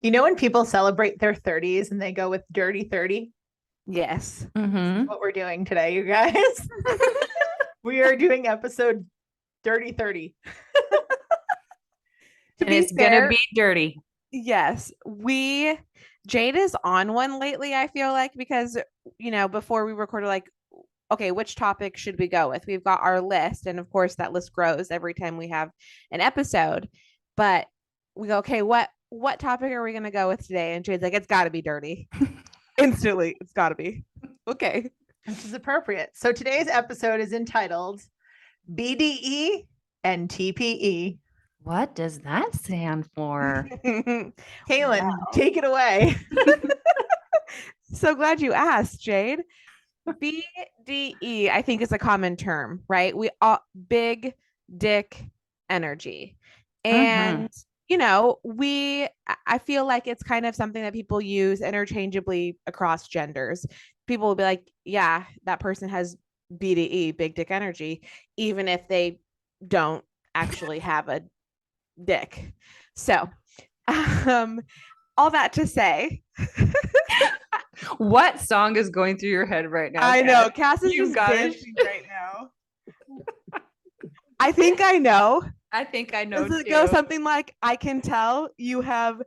You know when people celebrate their 30s and they go with dirty 30? Yes. That's what we're doing today, you guys. We are doing episode Dirty 30. And it's gonna be dirty. Yes. Jade is on one lately, I feel like, because, before we recorded, like, okay, which topic should we go with? We've got our list, and of course that list grows every time we have an episode. But we go, okay, what topic are we gonna go with today? And Jade's like, it's gotta be dirty. Instantly, it's gotta be. Okay. Which is appropriate. So today's episode is entitled BDE and TPE. What does that stand for? Kaylin, take it away. So glad you asked, Jade. BDE, I think, is a common term, right? We all big dick energy. And I feel like it's kind of something that people use interchangeably across genders. People will be like, yeah, that person has BDE, big dick energy, even if they don't actually have a dick. So, all that to say, what song is going through your head right now? I know Cass is just dancing right now. I think I know. Does it go something like, I can tell you have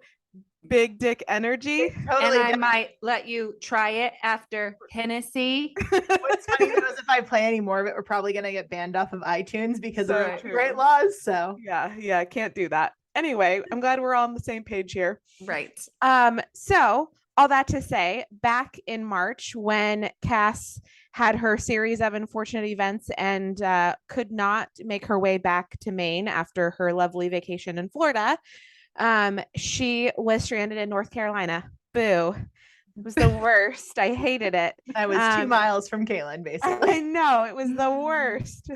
big dick energy? Totally. And I might let you try it after Hennessy. What's funny is if I play any more of it, we're probably going to get banned off of iTunes because of copyright laws. So yeah, can't do that. Anyway, I'm glad we're all on the same page here. Right. So all that to say, back in March when Cass had her series of unfortunate events and could not make her way back to Maine after her lovely vacation in Florida, she was stranded in North Carolina. Boo. It was the worst. I hated it. I was 2 miles from Kaylin, basically. I know, it was the worst.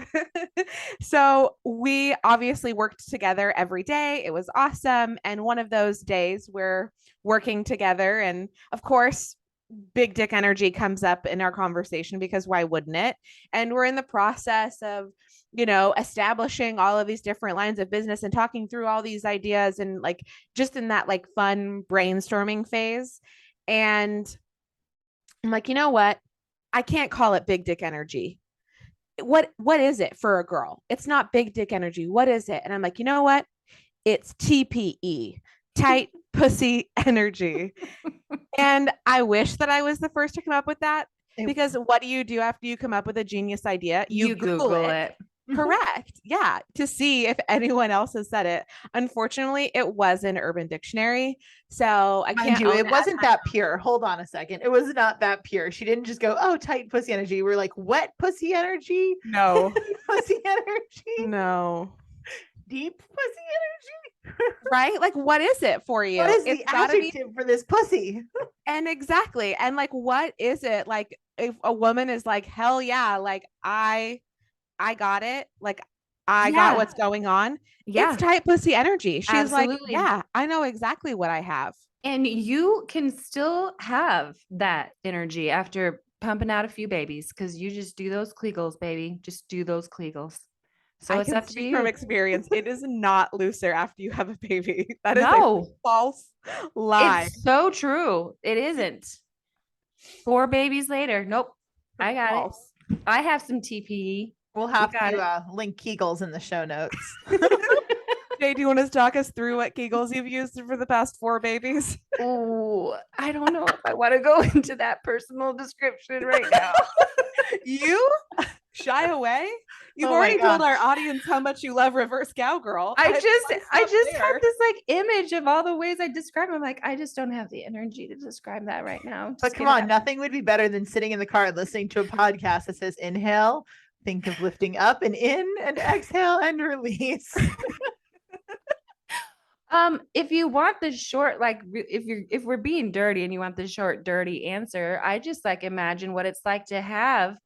So we obviously worked together every day. It was awesome. And one of those days we're working together. And of course, big dick energy comes up in our conversation because why wouldn't it? And we're in the process of establishing all of these different lines of business and talking through all these ideas and like just in that like fun brainstorming phase. And I'm like, you know what? I can't call it big dick energy. What is it for a girl? It's not big dick energy. What is it? And I'm like, you know what? It's TPE, tight pussy energy. And I wish that I was the first to come up with that, because what do you do after you come up with a genius idea? You Google it. Correct. Yeah. To see if anyone else has said it. Unfortunately, it was in Urban Dictionary. So I can't. It wasn't that pure. Hold on a second. It was not that pure. She didn't just go, oh, tight pussy energy. We're like, wet pussy energy? No. Pussy energy? No. Deep pussy energy? Right? Like, what is it for you? What is the adjective for this pussy? And exactly. And like, what is it? Like, if a woman is like, hell yeah, like I got it. Like, I got what's going on. Yeah. It's tight pussy energy. She's absolutely. Like, yeah, I know exactly what I have. And you can still have that energy after pumping out a few babies, because you just do those kegels, baby. Just do those kegels. So it's up to you. From experience, it is not looser after you have a baby. That is a false lie. It's so true. It isn't. 4 babies later. Nope. I got it. I have some TPE. We'll have to link kegels in the show notes. Jay, do you want to talk us through what kegels you've used for the past 4 babies? Oh, I don't know if I want to go into that personal description right now. You shy away? You've already told our audience how much you love reverse cowgirl. I just have this like image of all the ways I describe them. I'm like, I just don't have the energy to describe that right now. But come on, nothing would be better than sitting in the car and listening to a podcast that says inhale, think of lifting up and in, and exhale and release. If you want the short, like if we're being dirty and you want the short, dirty answer, I just like imagine what it's like to have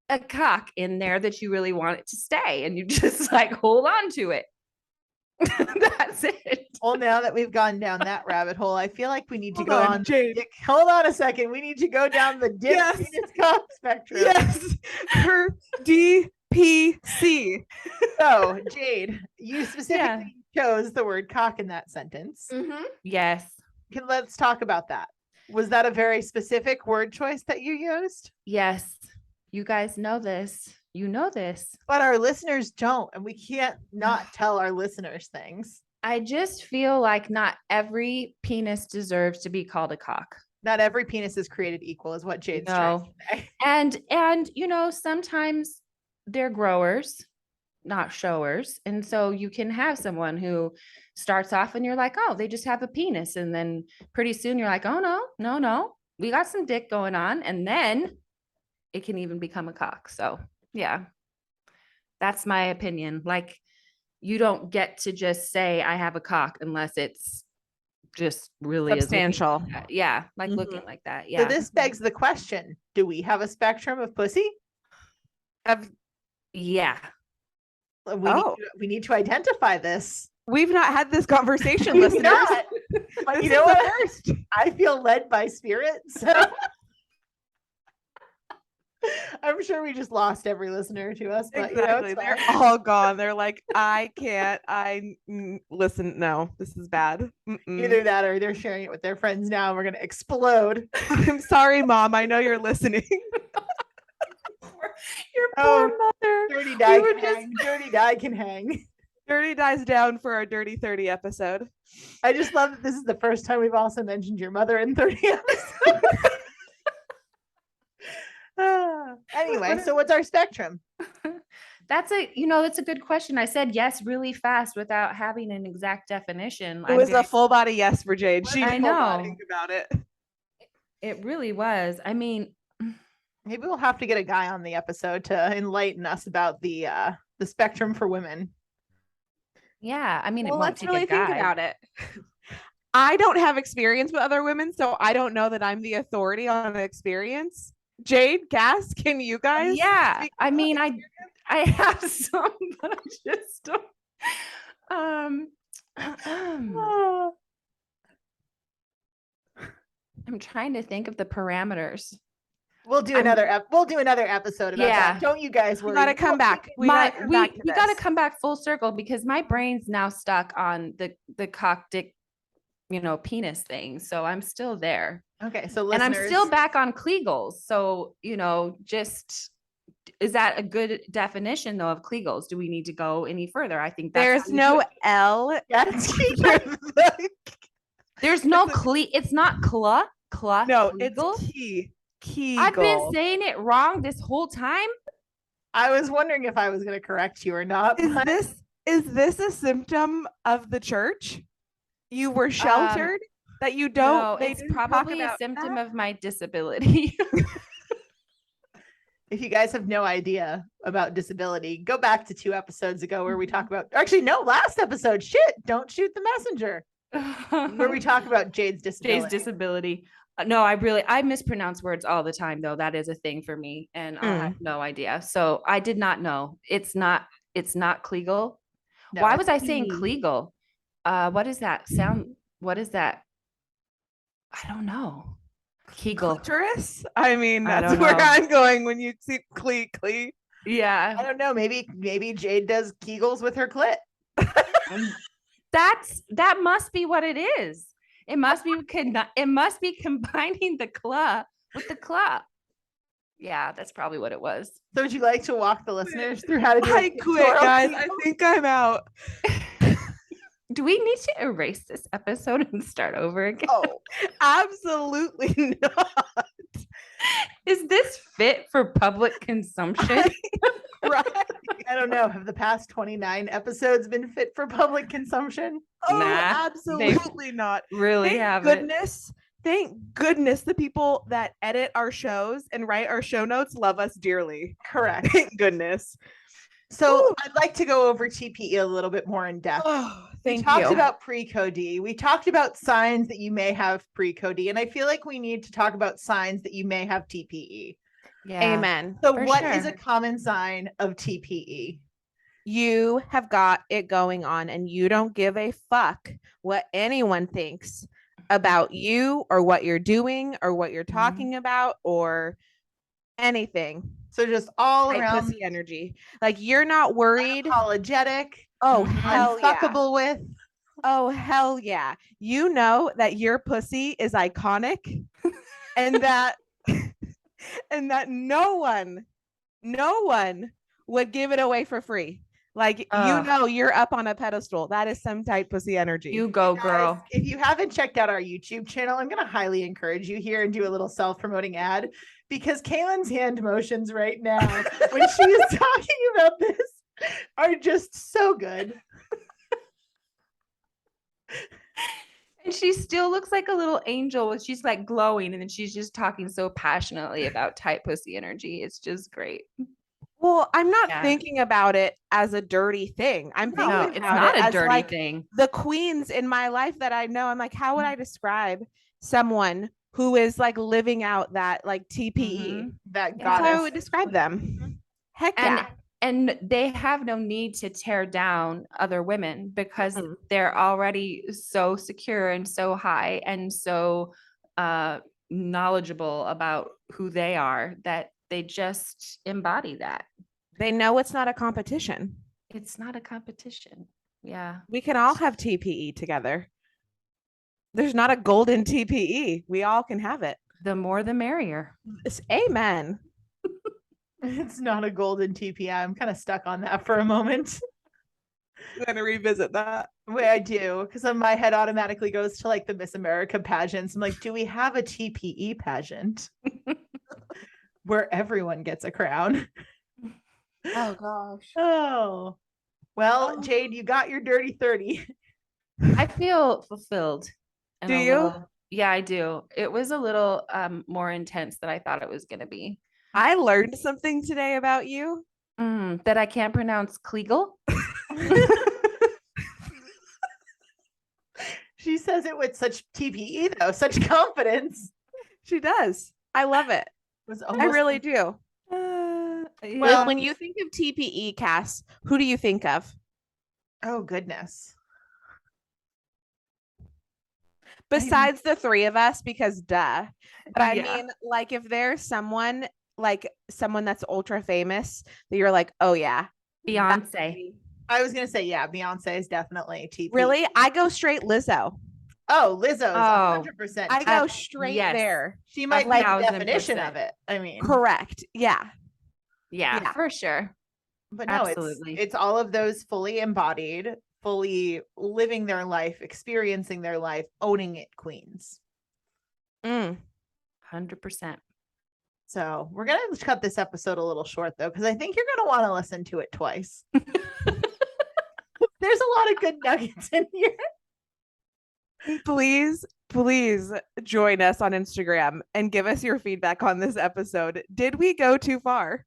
a cock in there that you really want it to stay, and you just like hold on to it. That's it. Well, now that we've gone down that rabbit hole, I feel like we need to go on. Jade. Hold on a second. We need to go down the dick penis cock spectrum. Yes. Her DPC. So, Jade, you specifically chose the word cock in that sentence. Yes. Let's talk about that. Was that a very specific word choice that you used? Yes. You guys know this. You know this. But our listeners don't, and we can't not tell our listeners things. I just feel like not every penis deserves to be called a cock. Not every penis is created equal, is what Jade's trying to say. And you know, sometimes they're growers, not showers. And so you can have someone who starts off and you're like, oh, they just have a penis. And then pretty soon you're like, oh no, we got some dick going on. And then it can even become a cock. So yeah, that's my opinion. Like, you don't get to just say I have a cock unless it's just really Substantial. Yeah, like Mhm. looking like that. So Yeah. this begs the question, do we have a spectrum of pussy? Yeah. We need to identify this. We've not had this conversation, We've listeners. not. But This you is know the what? first. I feel led by spirit. So I'm sure we just lost every listener to us. But Exactly. it's They're fine. all gone. They're like, I can't. Listen. No, this is bad. Either that or they're sharing it with their friends now. And we're gonna explode. I'm sorry, Mom. I know you're listening. Your Oh, poor mother. Dirty die were can just- hang. Dirty die can hang. Dirty dies down for our Dirty 30 episode. I just love that this is the first time we've also mentioned your mother in 30 episodes. Anyway, so what's our spectrum? That's it's a good question. I said yes really fast without having an exact definition. It was a full body yes for Jade. She I didn't know. think about it. It really was. I mean, Maybe we'll have to get a guy on the episode to enlighten us about the spectrum for women. yeah. I mean, Well, it won't let's take really a guy. think about it. I don't have experience with other women, so I don't know that I'm the authority on experience. Jade, Cass, can you guys? Yeah. speak I about mean, experience? I have some, but I just don't. I'm trying to think of the parameters. We'll do I'm- another episode about Yeah. that. Don't you guys We worry. gotta come back. We My gotta come we back to we got to this. come back full circle because my brain's now stuck on the cock dick, penis thing. So I'm still there. Okay, so And I'm still listeners, back on kegels. So, just is that a good definition though of kegels? Do we need to go any further? I think that's There's how we no should. L. yes, There's no it's not cla. No, Kegel? it's key. I've been Kegel. saying it wrong this whole time. I was wondering if I was going to correct you or not. but- Is this a symptom of the church? You were sheltered that you don't. No, they it's didn't talk probably a about symptom that? of my disability. If you guys have no idea about disability, go back to 2 episodes ago where we talk about, actually, no, last episode. Shit, don't shoot the messenger. Where we talk about Jade's disability. Jade's disability. No, I mispronounce words all the time though. That is a thing for me, and I have no idea. So I did not know. It's not Klegel. No, Why it's was I saying key. Klegel? What does that sound? What is that? I don't know. Kegel. Clitoris? I mean, I that's don't where know. I'm going when you see clee. I Yeah, don't know. Maybe Jade does Kegels with her clit. that must be what it is. It must be combining the claw with the claw. Yeah, that's probably what it was. So would you like to walk the listeners through how to do I quit, guys. I think I'm out. Do we need to erase this episode and start over again? Oh, Absolutely not. Is this fit for public consumption? Right? I don't know. Have the past 29 episodes been fit for public consumption? Oh, Nah, absolutely not. Really Thank have it. goodness. Thank goodness the people that edit our shows and write our show notes love us dearly. Correct. Thank goodness. So Ooh. I'd like to go over TPE a little bit more in depth. Oh, We thank talked you. about pre-code. We talked about signs that you may have pre-code, and I feel like we need to talk about signs that you may have TPE. Yeah. Amen. So For what is sure. a common sign of TPE? You have got it going on and you don't give a fuck what anyone thinks about you or what you're doing or what you're talking about or anything. So just all Right, around pussy energy. Like you're not worried. apologetic, Oh, Mhm. hell yeah. Unfuckable with. Oh, hell yeah. You know that your pussy is iconic and that and that no one would give it away for free. Like, Ugh. you're up on a pedestal. That is some tight pussy energy. You go, Guys, girl. if you haven't checked out our YouTube channel, I'm going to highly encourage you here and do a little self-promoting ad, because Kaylin's hand motions right now when she is talking about this are just so good. And she still looks like a little angel when she's like glowing, and then she's just talking so passionately about tight pussy energy. It's just great. Well, I'm not Yeah. thinking about it as a dirty thing. I'm thinking No, about it's not it a as dirty like thing. the queens in my life that I know. I'm like, how would I describe someone who is like living out that like TPE? Mhm. That Yeah. That's how I goddess. would describe them. Heck And yeah. and they have no need to tear down other women because Mm-mm. they're already so secure and so high and so knowledgeable about who they are that they just embody that. They know it's not a competition. It's not a competition. Yeah. We can all have TPE together. There's not a golden TPE. We all can have it. The more the merrier. Amen. It's not a golden TPI. I'm kind of stuck on that for a moment. I'm gonna revisit that. Way I do, because my head automatically goes to like the Miss America pageants. I'm like, do we have a TPE pageant where everyone gets a crown? Oh gosh. Oh, well, Oh. Jade, you got your dirty 30. I feel fulfilled. and Do a you? little- yeah, I do. It was a little more intense than I thought it was going to be. I learned something today about you. That I can't pronounce Kegel. She says it with such TPE though, such confidence. She does. I love it. It was I almost really like- do. Well- When you think of TPE, Cass, who do you think of? Oh goodness. Besides the three of us, because duh. But I Yeah. mean, like, if there's someone that's ultra famous that you're like, oh yeah, Beyonce. I was gonna say, yeah, Beyonce is definitely TPE. really? I go straight Lizzo. Oh, Lizzo's Oh, 100%. I go Uh, straight yes. there. She might like be the definition 1000%. of it. I mean, Correct. Yeah. Yeah, Yeah. for sure. but no, Absolutely. it's all of those fully embodied, fully living their life, experiencing their life, owning it queens. 100%. So we're gonna cut this episode a little short though, because I think you're gonna want to listen to it twice. There's a lot of good nuggets in here. Please join us on Instagram and give us your feedback on this episode. Did we go too far?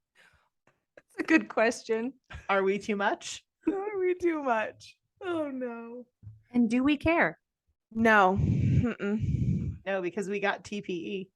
That's a good question. Are we too much? Are we too much? Oh no. And do we care? No. Mm-mm. No, because we got TPE.